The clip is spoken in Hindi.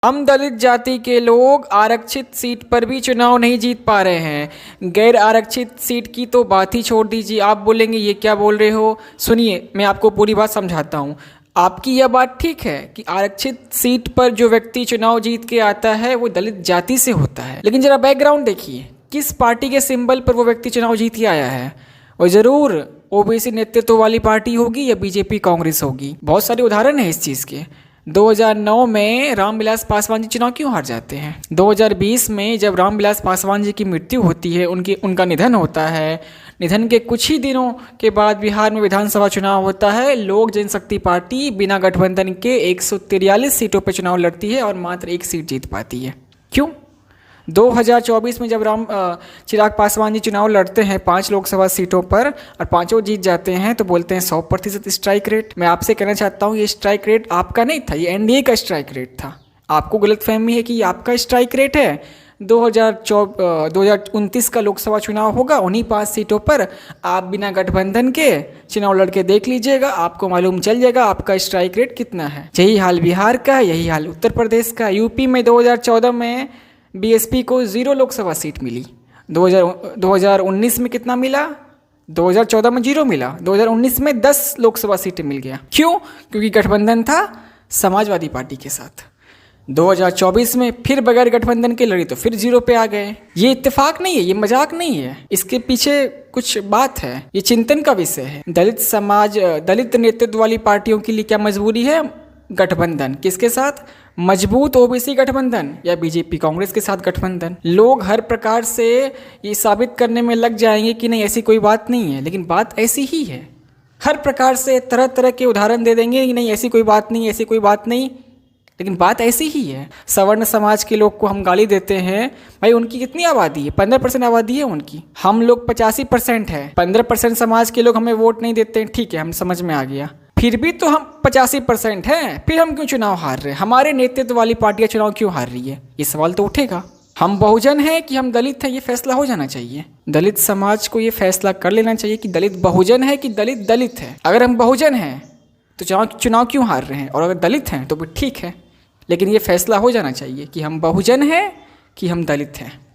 हम दलित जाति के लोग आरक्षित सीट पर भी चुनाव नहीं जीत पा रहे हैं। गैर आरक्षित सीट की तो बात ही छोड़ दीजिए। आप बोलेंगे ये क्या बोल रहे हो। सुनिए, मैं आपको पूरी बात समझाता हूँ। आपकी यह बात ठीक है कि आरक्षित सीट पर जो व्यक्ति चुनाव जीत के आता है वो दलित जाति से होता है, लेकिन जरा बैकग्राउंड देखिए, किस पार्टी के सिंबल पर वो व्यक्ति चुनाव जीत के आया है। और ज़रूर ओबीसी नेतृत्व वाली पार्टी होगी या बीजेपी कांग्रेस होगी। बहुत सारे उदाहरण हैं इस चीज़ के। 2009 में रामविलास पासवान जी चुनाव क्यों हार जाते हैं। 2020 में जब रामविलास पासवान जी की मृत्यु होती है, उनका निधन होता है, निधन के कुछ ही दिनों के बाद बिहार में विधानसभा चुनाव होता है। लोक जनशक्ति पार्टी बिना गठबंधन के 143 सीटों पर चुनाव लड़ती है और मात्र एक सीट जीत पाती है। क्यों? 2024 में जब चिराग पासवान जी चुनाव लड़ते हैं 5 लोकसभा सीटों पर और पांचों जीत जाते हैं तो बोलते हैं 100% स्ट्राइक रेट। मैं आपसे कहना चाहता हूँ ये स्ट्राइक रेट आपका नहीं था, ये एनडीए का स्ट्राइक रेट था। आपको गलतफहमी है कि ये आपका स्ट्राइक रेट है। 2029 का लोकसभा चुनाव होगा, उन्हीं 5 सीटों पर आप बिना गठबंधन के चुनाव लड़के देख लीजिएगा, आपको मालूम चल जाएगा आपका स्ट्राइक रेट कितना है। यही हाल बिहार का, यही हाल उत्तर प्रदेश का। यूपी में 2014 में बीएसपी को 0 लोकसभा सीट मिली। 2019 में कितना मिला? 2014 में 0 मिला, 2019 में 10 लोकसभा सीटें मिल गया। क्यों? क्योंकि गठबंधन था समाजवादी पार्टी के साथ। 2024 में फिर बगैर गठबंधन के लड़ी तो फिर 0 पे आ गए। ये इत्तेफाक नहीं है, ये मजाक नहीं है, इसके पीछे कुछ बात है, ये चिंतन का विषय है। दलित समाज, दलित नेतृत्व वाली पार्टियों के लिए क्या मजबूरी है? गठबंधन। किसके साथ? मजबूत ओबीसी गठबंधन या बीजेपी कांग्रेस के साथ गठबंधन। लोग हर प्रकार से ये साबित करने में लग जाएंगे कि नहीं ऐसी कोई बात नहीं है, लेकिन बात ऐसी ही है। हर प्रकार से तरह तरह के उदाहरण दे देंगे कि नहीं ऐसी कोई बात नहीं, ऐसी कोई बात नहीं, लेकिन बात ऐसी ही है। सवर्ण समाज के लोग को हम गाली देते हैं, भाई उनकी कितनी आबादी है? 15% आबादी है उनकी। हम लोग 85% है, 15% समाज के लोग हमें वोट नहीं देते हैं। ठीक है, हम समझ में आ गया। फिर भी तो हम 85% हैं, फिर हम क्यों चुनाव हार रहे हैं? हमारे नेतृत्व वाली पार्टियां चुनाव क्यों हार रही है? ये सवाल तो उठेगा। हम बहुजन हैं कि हम दलित हैं, ये फैसला हो जाना चाहिए। दलित समाज को ये फैसला कर लेना चाहिए कि दलित बहुजन है कि दलित दलित है। अगर हम बहुजन हैं तो चुनाव क्यों हार रहे हैं, और अगर दलित हैं तो भी ठीक है, लेकिन ये फैसला हो जाना चाहिए कि हम बहुजन हैं कि हम दलित हैं।